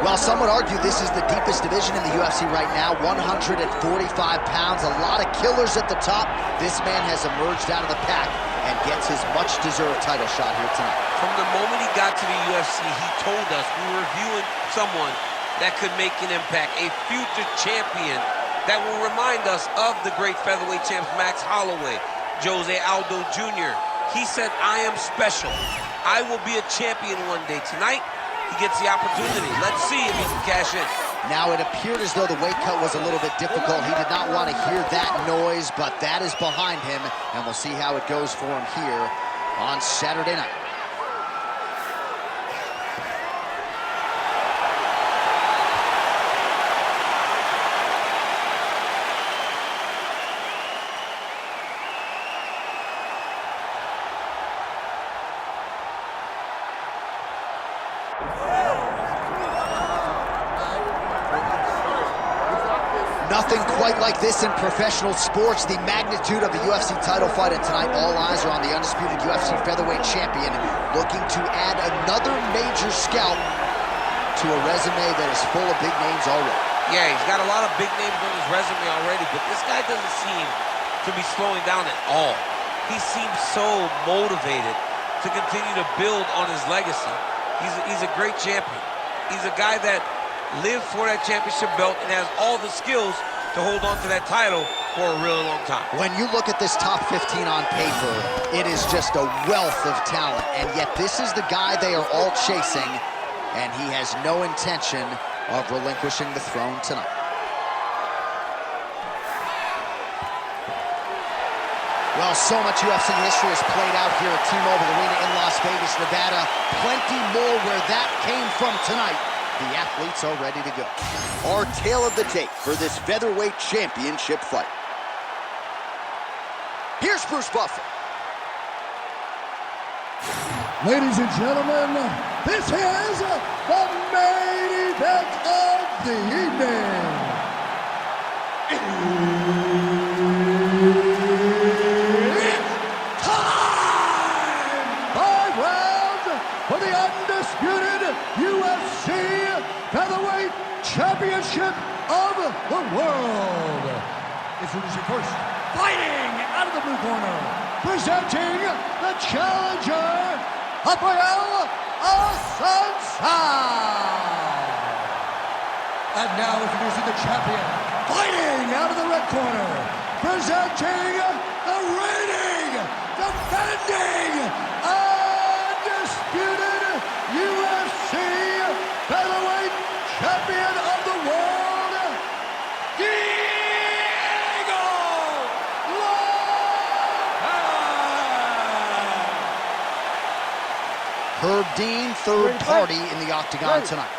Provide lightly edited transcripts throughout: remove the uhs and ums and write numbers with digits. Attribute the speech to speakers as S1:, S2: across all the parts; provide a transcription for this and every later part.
S1: Well, some would argue this is the deepest division in the UFC right now, 145 pounds, a lot of killers at the top. This man has emerged out of the pack and gets his much-deserved title shot here tonight.
S2: From the moment he got to the UFC, he told us we were viewing someone that could make an impact, a future champion that will remind us of the great featherweight champs Max Holloway, Jose Aldo Jr. He said, I am special. I will be a champion one day. Tonight, he gets the opportunity. Let's see if he can cash in.
S1: Now, it appeared as though the weight cut was a little bit difficult. He did not want to hear that noise, but that is behind him, and we'll see how it goes for him here on Saturday night. Nothing quite like this in professional sports, the magnitude of a UFC title fight, and tonight all eyes are on the undisputed UFC featherweight champion looking to add another major scalp to a resume that is full of big names already.
S2: Yeah, he's got a lot of big names on his resume already, but this guy doesn't seem to be slowing down at all. He seems so motivated to continue to build on his legacy. He's a great champion. He's a guy that lived for that championship belt and has all the skills to hold on to that title for a really long time.
S1: When you look at this top 15 on paper, it is just a wealth of talent, and yet this is the guy they are all chasing, and he has no intention of relinquishing the throne tonight. Well, so much UFC history has played out here at T-Mobile Arena in Las Vegas, Nevada. Plenty more where that came from tonight. The athletes are ready to go. Our tale of the tape for this featherweight championship fight. Here's Bruce Buffer.
S3: Ladies and gentlemen, this is the main event of the evening. It's time! 5 rounds for the undisputed UFC Featherweight Championship of the world. Introducing first, fighting out of the blue corner, presenting the challenger, Raphael Assuncao. And now introducing the champion, fighting out of the red corner, presenting the reigning, defending, undisputed UFC Featherweight Champion of the world, Diego Lopes.
S1: Herb Dean, third party in the octagon tonight.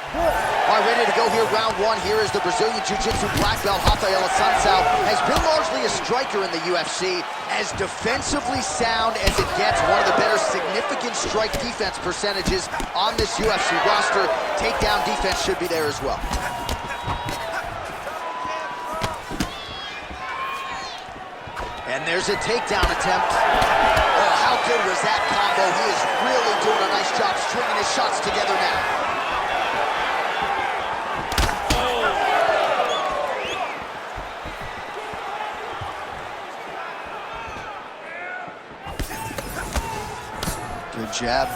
S1: All right, ready to go here, round one. Here is the Brazilian Jiu-Jitsu black belt, Raphael Assuncao. Has been largely a striker in the UFC, as defensively sound as it gets. One of the better significant strike defense percentages on this UFC roster. Takedown defense should be there as well. And there's a takedown attempt. Oh, how good was that combo? He is really doing a nice job stringing his shots together now. Good jab.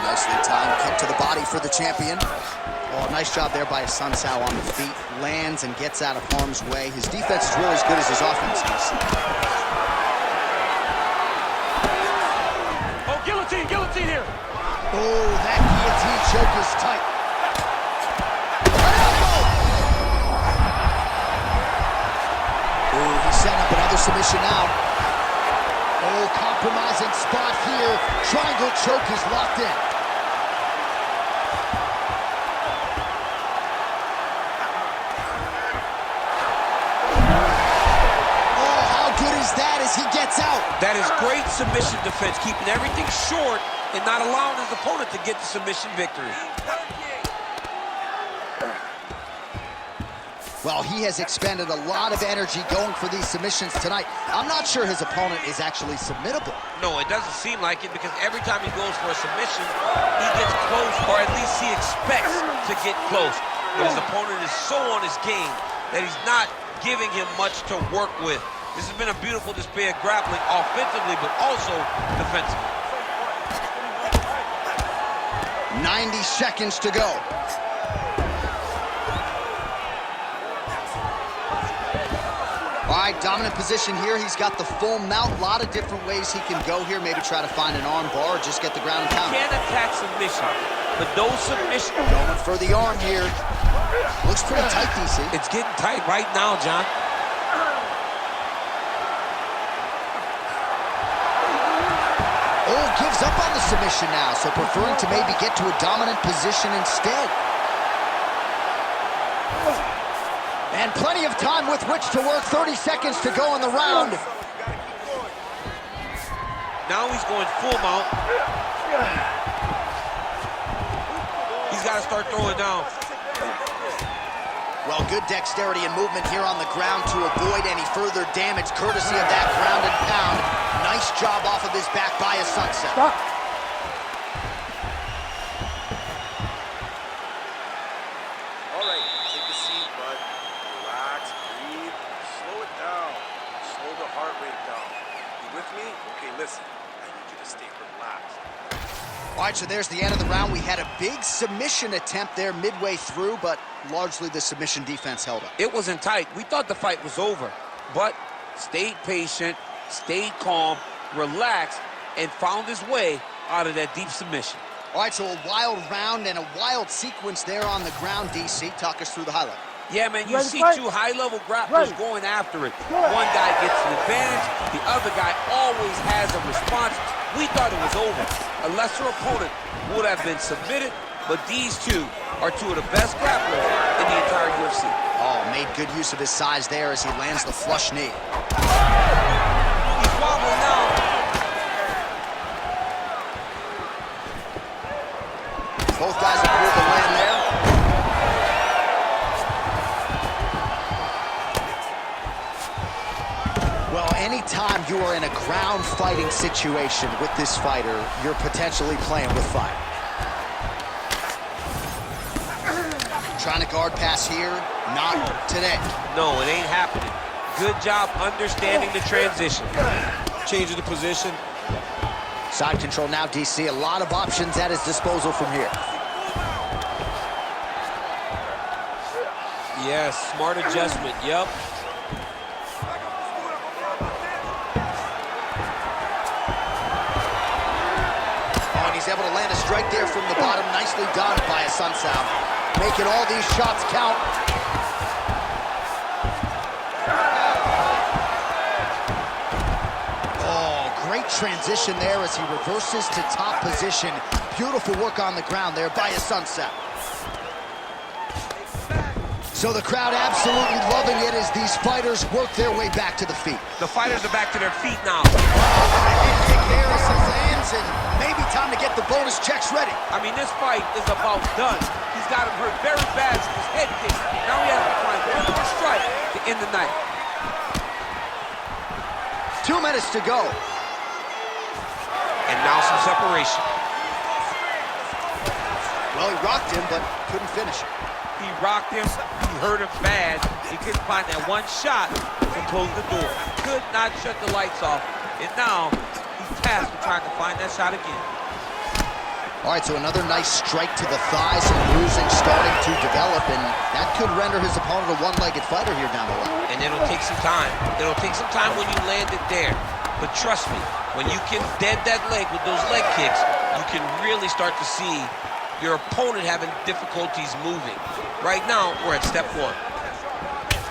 S1: Nicely timed kick to the body for the champion. Oh, nice job there by Assuncao on the feet. Lands and gets out of harm's way. His defense is really as good as his offense is.
S4: Oh, guillotine, guillotine here.
S1: Oh, that guillotine choke is tight. Setting up another submission now. Oh, compromising spot here. Triangle choke is locked in. Oh, how good is that as he gets out?
S2: That is great submission defense, keeping everything short and not allowing his opponent to get the submission victory.
S1: Well, he has expended a lot of energy going for these submissions tonight. I'm not sure his opponent is actually submittable.
S2: No, it doesn't seem like it, because every time he goes for a submission, he gets close, or at least he expects to get close. But his opponent is so on his game that he's not giving him much to work with. This has been a beautiful display of grappling offensively, but also defensively.
S1: 90 seconds to go. All right, dominant position here. He's got the full mount. A lot of different ways he can go here. Maybe try to find an arm bar or just get the ground and pound.
S2: Can't attack submission, but those submissions...
S1: Going for the arm here. Looks pretty tight, DC.
S2: It's getting tight right now, John.
S1: Oh, gives up on the submission now, so preferring to maybe get to a dominant position instead. And plenty of time with which to work. 30 seconds to go in the round.
S2: Now he's going full mount. He's got to start throwing down.
S1: Well, good dexterity and movement here on the ground to avoid any further damage, courtesy of that ground and pound. Nice job off of his back by Assuncao.
S4: Stop.
S5: All right, take a seat, bud. Relax, breathe, slow it down. Slow the heart rate down. You with me? Okay, listen. I need you to stay relaxed.
S1: All right, so there's the end of the round. We had a big submission attempt there midway through, but largely the submission defense held up.
S2: It wasn't tight. We thought the fight was over, but stayed patient, stayed calm, relaxed, and found his way out of that deep submission.
S1: All right, so a wild round and a wild sequence there on the ground, DC. Talk us through the highlight.
S2: Yeah, man, you
S4: Ready,
S2: see
S4: fight?
S2: two high-level grapplers
S4: Ready.
S2: going after it.
S4: Good.
S2: One guy gets an advantage, the other guy always has a response. We thought it was over. A lesser opponent would have been submitted, but these two are two of the best grapplers in the entire UFC.
S1: Oh, made good use of his size there as he lands the flush knee.
S2: He's wobbling now.
S1: Both guys approve the land there. Well, anytime you are in a ground fighting situation with this fighter, you're potentially playing with fire. Trying to guard pass here, not today.
S2: No, it ain't happening. Good job understanding the transition. Changing the position.
S1: Side control now, DC. A lot of options at his disposal from here.
S2: Yes, smart adjustment, yep.
S1: Oh, and he's able to land a strike there from the bottom. Nicely done by Assuncao. Making all these shots count. Oh, great transition there as he reverses to top position. Beautiful work on the ground there by Assuncao. So the crowd absolutely loving it as these fighters work their way back to the feet.
S2: The fighters are back to their feet now.
S1: Oh, head kick there as he lands, and maybe time to get the bonus checks ready.
S2: I mean, this fight is about done. He's got him hurt very bad with his head kick. Now he has to find one more strike to end the night.
S1: 2 minutes to go.
S2: And now some separation.
S1: Well, he rocked him, but couldn't finish it.
S2: He rocked him, he hurt him bad. He couldn't find that one shot to close the door. Could not shut the lights off. And now he's tasked with trying to find that shot again.
S1: All right, so another nice strike to the thigh, some bruising starting to develop, and that could render his opponent a one-legged fighter here down the line.
S2: And it'll take some time. It'll take some time when you land it there. But trust me, when you can dead that leg with those leg kicks, you can really start to see your opponent having difficulties moving. Right now, we're at step one.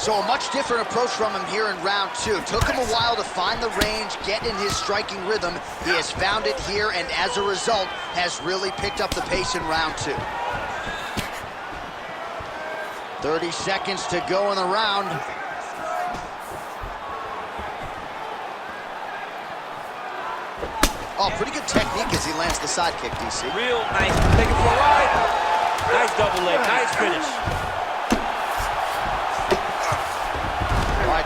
S1: So a much different approach from him here in round two. Took him a while to find the range, get in his striking rhythm. He has found it here, and as a result, has really picked up the pace in round two. 30 seconds to go in the round. Oh, pretty good technique as he lands the side kick, DC.
S2: Real nice. Take it for a ride. Nice double leg. Nice finish.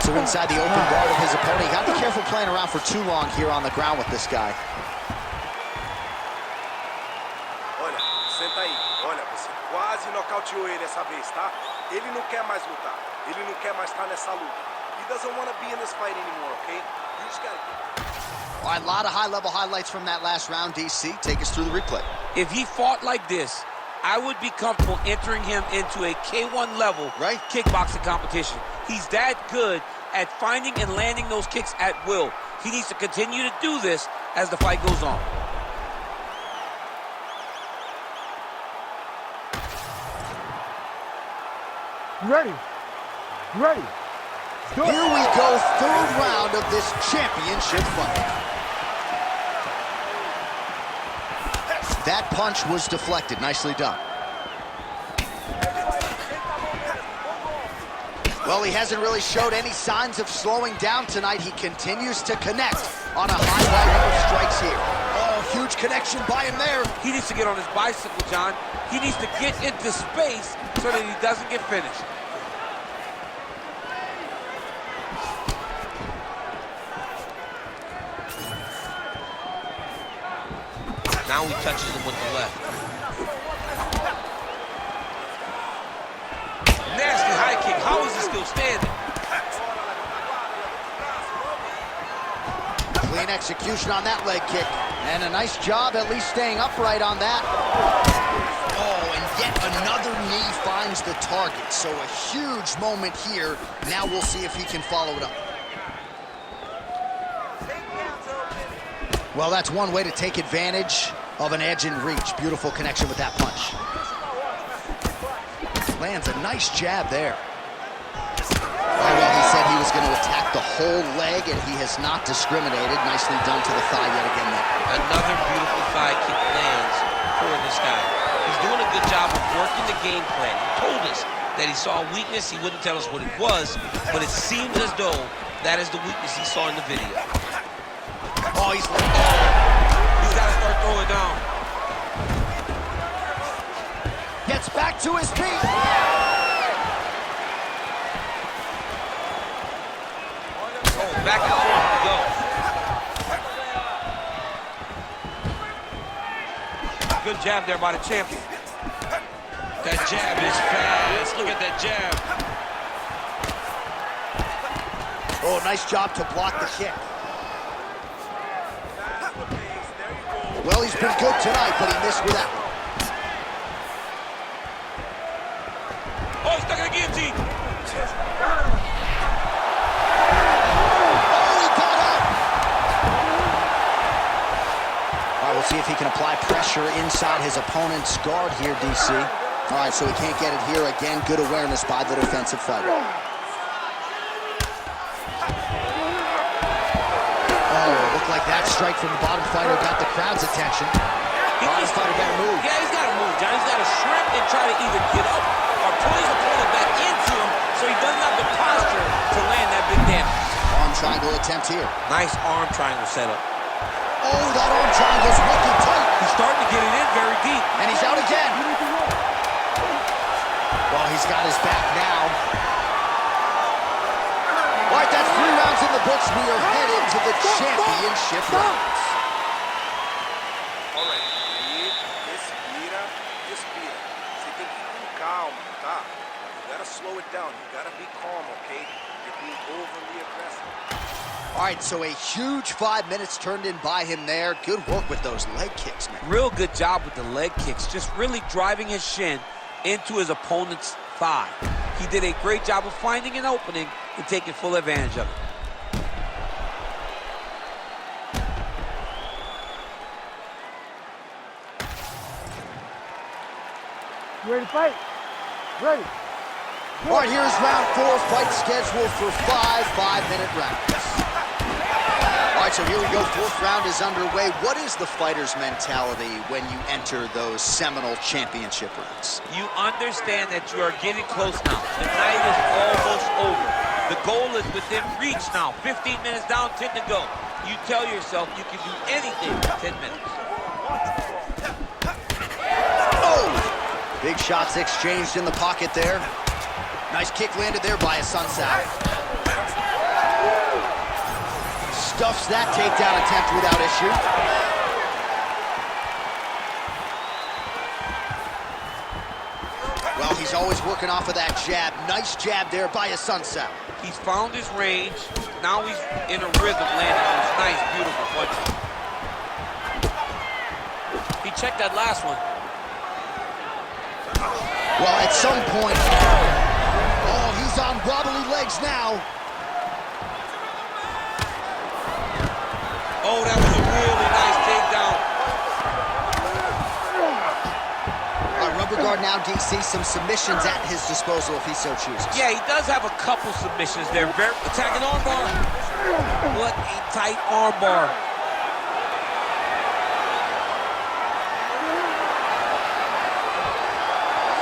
S1: So inside the open guard of his opponent. You got to be careful playing around for too long here on the ground with this guy.
S5: Olha, senta aí. Olha, você quase nocauteou ele essa vez, tá? Ele não quer mais lutar. Ele não quer mais estar nessa luta. He doesn't want to be in this fight anymore, okay? You just gotta get...
S1: All right, a lot of high-level highlights from that last round, DC. Take us through the replay.
S2: If he fought like this, I would be comfortable entering him into a K1 level kickboxing competition. He's that good at finding and landing those kicks at will. He needs to continue to do this as the fight goes on.
S3: Ready. Ready. Go.
S1: Here we go, third round of this championship fight. That punch was deflected. Nicely done. Well, he hasn't really showed any signs of slowing down tonight. He continues to connect on a high volume of strikes here. Oh, huge connection by him there.
S2: He needs to get on his bicycle, John. He needs to get into space so that he doesn't get finished. Now he touches him with the left. Nasty high kick. How is he still standing?
S1: Clean execution on that leg kick. And a nice job at least staying upright on that. Oh, and yet another knee finds the target. So a huge moment here. Now we'll see if he can follow it up. Well, that's one way to take advantage of an edge and reach. Beautiful connection with that punch. Lands a nice jab there. Oh, well, he said he was going to attack the whole leg, and he has not discriminated. Nicely done to the thigh yet again there.
S2: Another beautiful thigh kick lands for this guy. He's doing a good job of working the game plan. He told us that he saw a weakness. He wouldn't tell us what it was, but it seemed as though that is the weakness he saw in the video.
S1: Oh, he's got
S2: to start throwing down.
S1: Gets back to his feet.
S2: Oh, back and forth we go. Good jab there by the champion. That jab is fast. Look at that jab.
S1: Oh, nice job to block the kick. Well, he's been good tonight, but he missed with that one.
S2: Oh, he's stuck in the guillotine.
S1: Oh, he got up. All right, we'll see if he can apply pressure inside his opponent's guard here, DC. All right, so he can't get it here. Again, good awareness by the defensive fighter. Like that strike from the bottom fighter got the crowd's attention. Bottom fighter got to move.
S2: Yeah, he's got to move, John. He's got to shrimp and try to either get up or pull his opponent back into him so he doesn't have the posture to land that big damage.
S1: Arm triangle attempt here.
S2: Nice arm triangle setup.
S1: Oh, that arm triangle's wicked tight.
S2: He's starting to get it in very deep.
S1: And he's out again. Well, he's got his back now. All right, that's 3 rounds in the books. We are headed to the championship rounds.
S5: All right, respira, respira. Você tem que ir com calma, tá? You gotta slow it down. You gotta be calm, okay? You're being overly aggressive.
S1: All right, so a huge 5 minutes turned in by him there. Good work with those leg kicks, man.
S2: Real good job with the leg kicks. Just really driving his shin into his opponent's thigh. He did a great job of finding an opening and taking full advantage of it.
S3: You ready to fight? Ready.
S1: All right, here's round 4, fight scheduled for 5 5-minute rounds. All right, so here we go. 4th round is underway. What is the fighter's mentality when you enter those seminal championship rounds?
S2: You understand that you are getting close now. The night is almost over. The goal is within reach now. 15 minutes down, 10 to go. You tell yourself you can do anything in 10 minutes.
S1: Oh! Big shots exchanged in the pocket there. Nice kick landed there by Assuncao. stuffs that takedown attempt without issue. Well, he's always working off of that jab. Nice jab there by Assuncao.
S2: He's found his range. Now he's in a rhythm, landing those nice, beautiful punches. He checked that last one.
S1: Well, at some point, oh, he's on wobbly legs now.
S2: Oh, that was a really nice takedown.
S1: Rubber guard now, DC, some submissions at his disposal if he so chooses.
S2: Yeah, he does have a couple submissions there. Very attacking armbar. What a tight armbar.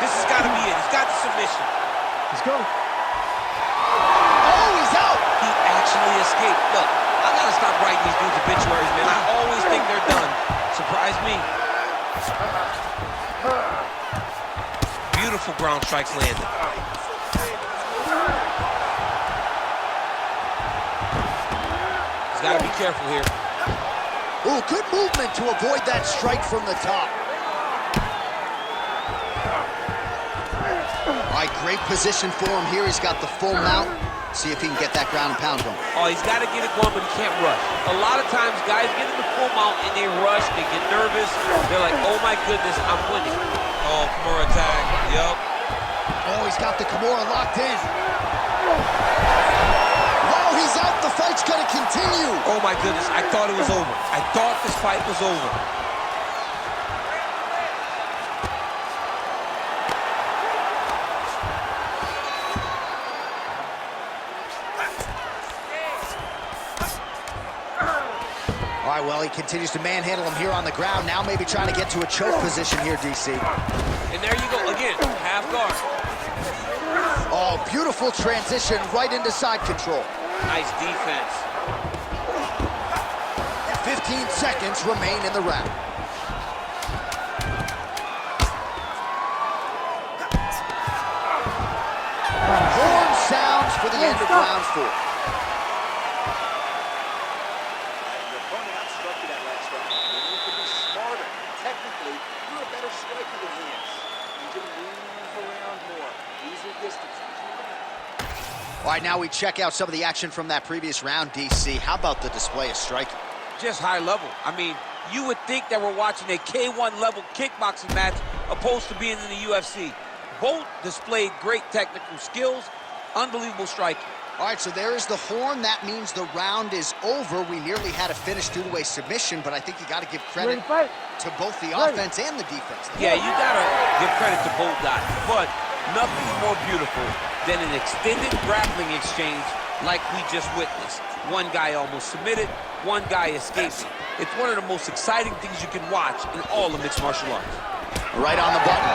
S2: This has got to be it. He's got the submission.
S3: Let's go.
S1: Oh, he's out.
S2: He actually escaped. Look, I got to stop writing these dudes obituaries, man. I always think they're done. Surprise me. Beautiful ground strikes landed. He's got to be careful here.
S1: Ooh, good movement to avoid that strike from the top. All right, great position for him here. He's got the full mount. See if he can get that ground and pound going.
S2: Oh, he's got to get it going, but he can't rush. A lot of times, guys get in the full mount and they rush, they get nervous. They're like, oh my goodness, I'm winning. Oh, Kimura attack. Yup.
S1: Oh, he's got the Kimura locked in. Oh, he's out. The fight's going to continue.
S2: Oh my goodness, I thought it was over. I thought this fight was over.
S1: All right, well, he continues to manhandle him here on the ground. Now maybe trying to get to a choke position here, DC.
S2: And there you go, again, half guard.
S1: Oh, beautiful transition right into side control.
S2: Nice defense.
S1: 15 seconds remain in the round. Horn sounds for the end of round 4.
S5: Your opponent obstructed that last round. Maybe you can be smarter. Technically, you're a better striker than he is. You can move around more. Use your distance.
S1: All right, now we check out some of the action from that previous round, DC. How about the display of striking?
S2: Just high level. I mean, you would think that we're watching a K1 level kickboxing match opposed to being in the UFC. Both displayed great technical skills, unbelievable striking.
S1: All right, so there is the horn. That means the round is over. We nearly had a finish due to a submission, but I think you got to give credit to both the offense and the defense.
S2: Yeah, you got to give credit to both guys, but nothing's more beautiful than an extended grappling exchange like we just witnessed. One guy almost submitted, one guy escaped. It's one of the most exciting things you can watch in all of mixed martial arts.
S1: Right on the button.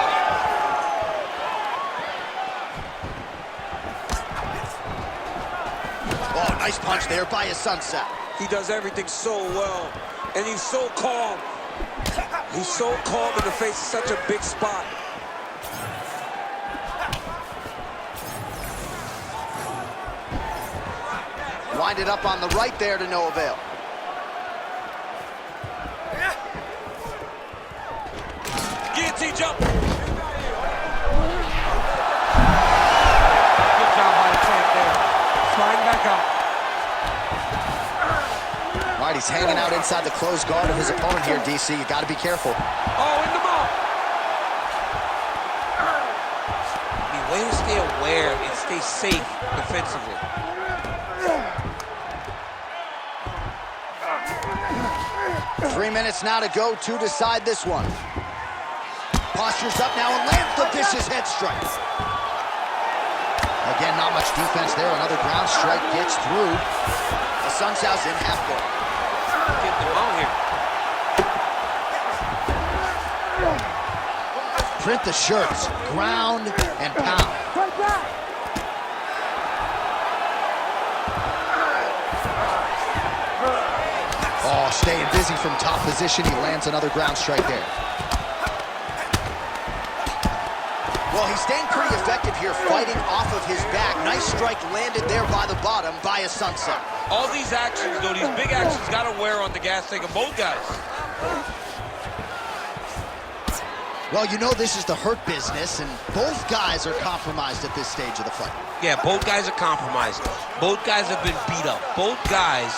S1: Oh, nice punch there by Assuncao.
S2: He does everything so well, and he's so calm. He's so calm in the face of such a big spot.
S1: Winded up on the right there to no avail.
S2: Guillotine jump. Good
S4: job by the champ there. Sliding back out.
S1: All right, he's hanging out inside the closed guard of his opponent here, DC. You got to be careful.
S2: Oh, in the mouth. I mean, way to stay aware and stay safe defensively.
S1: 3 minutes now to go to decide this one. Postures up now and lands the vicious head strike. Again, not much defense there. Another ground strike gets through. Assuncao's in half guard.
S2: Get them out here.
S1: Print the shirts. Ground and pound. Oh, staying busy from top position. He lands another ground strike there. Well, he's staying pretty effective here, fighting off of his back. Nice strike landed there by the bottom by Assuncao.
S2: All these actions, though, these big actions got to wear on the gas tank of both guys.
S1: Well, you know this is the hurt business, and both guys are compromised at this stage of the fight.
S2: Yeah, both guys are compromised. Both guys have been beat up. Both guys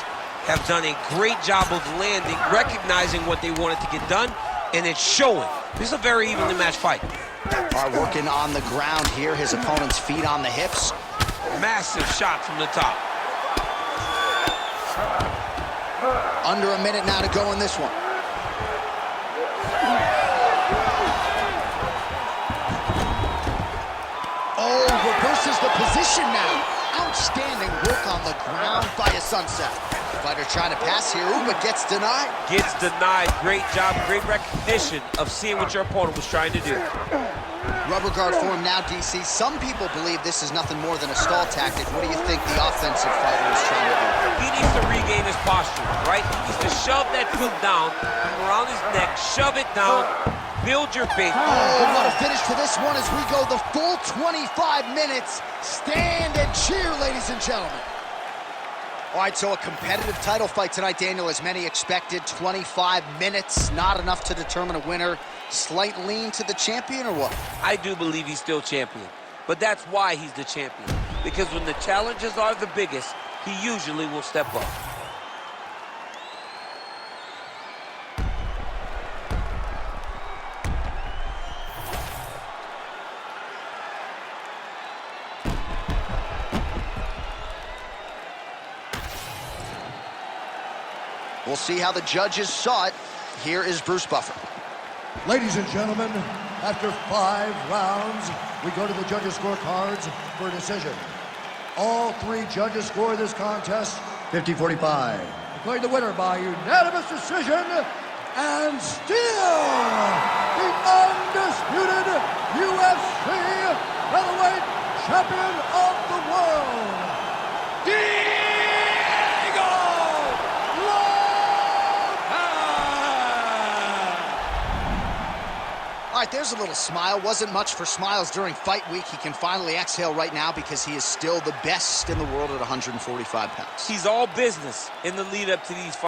S2: have done a great job of landing, recognizing what they wanted to get done, and it's showing. This is a very evenly matched fight.
S1: Are working on the ground here. His opponent's feet on the hips.
S2: Massive shot from the top.
S1: Under a minute now to go in this one. Oh, reverses the position now. Outstanding work on the ground by Assuncao. Fighter trying to pass here, but gets denied.
S2: Gets denied. Great job, great recognition of seeing what your opponent was trying to do.
S1: Rubber guard form now, DC. Some people believe this is nothing more than a stall tactic. What do you think the offensive fighter is trying to do?
S2: He needs to regain his posture, right? He needs to shove that foot down, around his neck, shove it down, build your base.
S1: Oh, what a finish to this one as we go the full 25 minutes. Stand and cheer, ladies and gentlemen. All right, so a competitive title fight tonight, Daniel, as many expected. 25 minutes, not enough to determine a winner. Slight lean to the champion, or what?
S2: I do believe he's still champion, but that's why he's the champion. Because when the challenges are the biggest, he usually will step up.
S1: We'll see how the judges saw it. Here is Bruce Buffer.
S3: Ladies and gentlemen, after 5 rounds, we go to the judges' scorecards for a decision. All 3 judges score this contest 50-45. Declaring the winner by unanimous decision, and still the undisputed UFC featherweight champion of the world,
S1: All right, there's a little smile. Wasn't much for smiles during fight week. He can finally exhale right now because he is still the best in the world at 145 pounds.
S2: He's all business in the lead up to these fights.